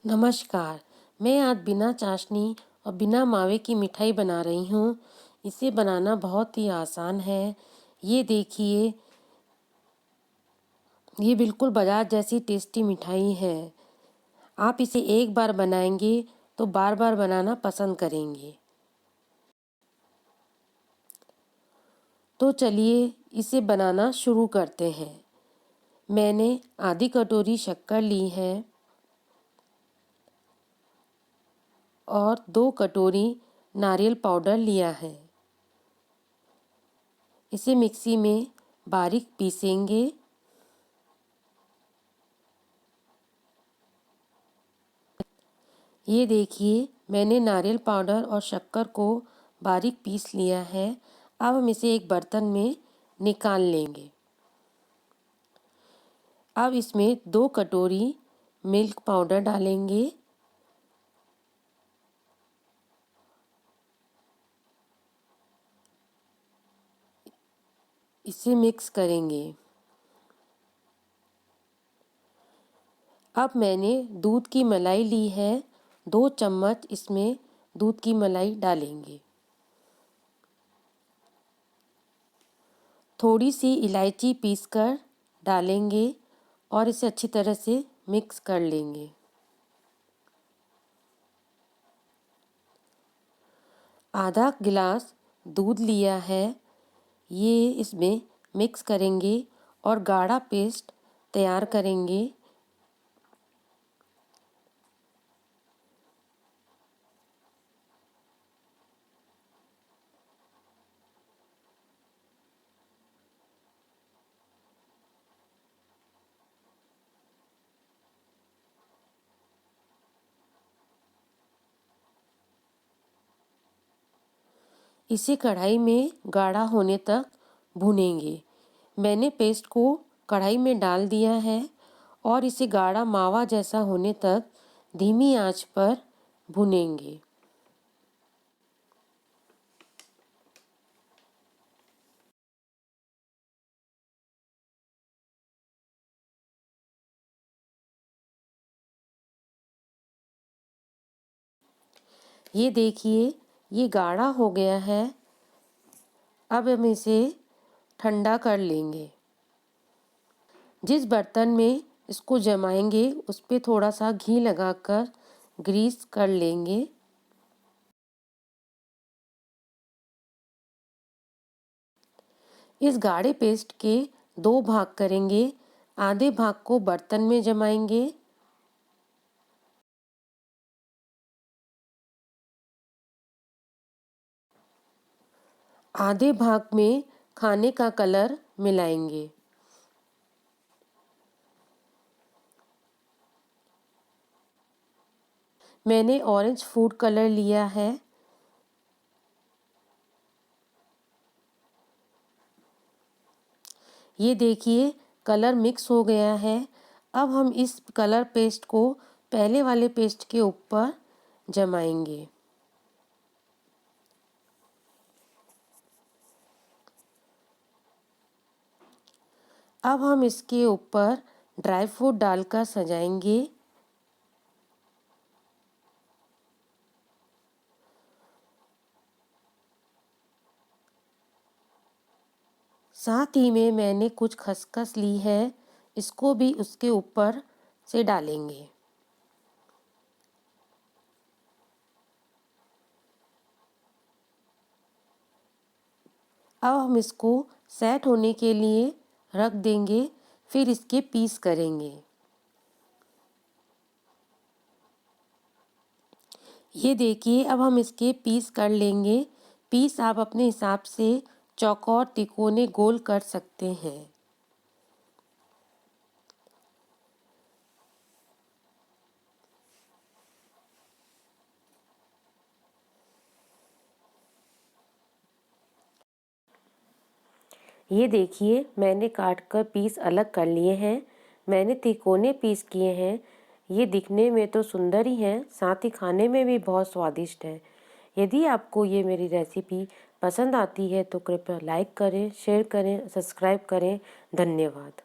नमस्कार। मैं आज बिना चाशनी और बिना मावे की मिठाई बना रही हूँ। इसे बनाना बहुत ही आसान है। ये देखिए, ये बिल्कुल बाजार जैसी टेस्टी मिठाई है। आप इसे एक बार बनाएंगे तो बार बार बनाना पसंद करेंगे। तो चलिए इसे बनाना शुरू करते हैं। मैंने आधी कटोरी शक्कर ली है और 2 कटोरी नारियल पाउडर लिया है। इसे मिक्सी में बारीक पीसेंगे। ये देखिए, मैंने नारियल पाउडर और शक्कर को बारीक पीस लिया है। अब हम इसे एक बर्तन में निकाल लेंगे। अब इसमें 2 कटोरी मिल्क पाउडर डालेंगे। इसे मिक्स करेंगे। अब मैंने दूध की मलाई ली है। 2 चम्मच इसमें दूध की मलाई डालेंगे। थोड़ी सी इलायची पीसकर डालेंगे और इसे अच्छी तरह से मिक्स कर लेंगे। आधा गिलास दूध लिया है। ये इसमें मिक्स करेंगे और गाढ़ा पेस्ट तैयार करेंगे। इसे कढ़ाई में गाढ़ा होने तक भूनेंगे। मैंने पेस्ट को कढ़ाई में डाल दिया है और इसे गाढ़ा मावा जैसा होने तक धीमी आंच पर भूनेंगे। ये देखिए, ये गाढ़ा हो गया है। अब हम इसे ठंडा कर लेंगे। जिस बर्तन में इसको जमाएंगे उस पे थोड़ा सा घी लगाकर ग्रीस कर लेंगे। इस गाढ़े पेस्ट के 2 भाग करेंगे। आधे भाग को बर्तन में जमाएंगे। आधे भाग में खाने का कलर मिलाएंगे। मैंने ऑरेंज फूड कलर लिया है। ये देखिए, कलर मिक्स हो गया है। अब हम इस कलर पेस्ट को पहले वाले पेस्ट के ऊपर जमाएंगे। अब हम इसके ऊपर ड्राई फ्रूट डालकर सजाएंगे। साथ ही में मैंने कुछ खसखस ली है। इसको भी उसके ऊपर से डालेंगे। अब हम इसको सेट होने के लिए रख देंगे, फिर इसके पीस करेंगे। ये देखिए, अब हम इसके पीस कर लेंगे। पीस आप अपने हिसाब से चौकोर तिकोने गोल कर सकते हैं। ये देखिए, मैंने काट कर पीस अलग कर लिए हैं। मैंने तिकोने पीस किए हैं। ये दिखने में तो सुंदर ही हैं, साथ ही खाने में भी बहुत स्वादिष्ट है। यदि आपको ये मेरी रेसिपी पसंद आती है तो कृपया लाइक करें, शेयर करें, सब्सक्राइब करें। धन्यवाद।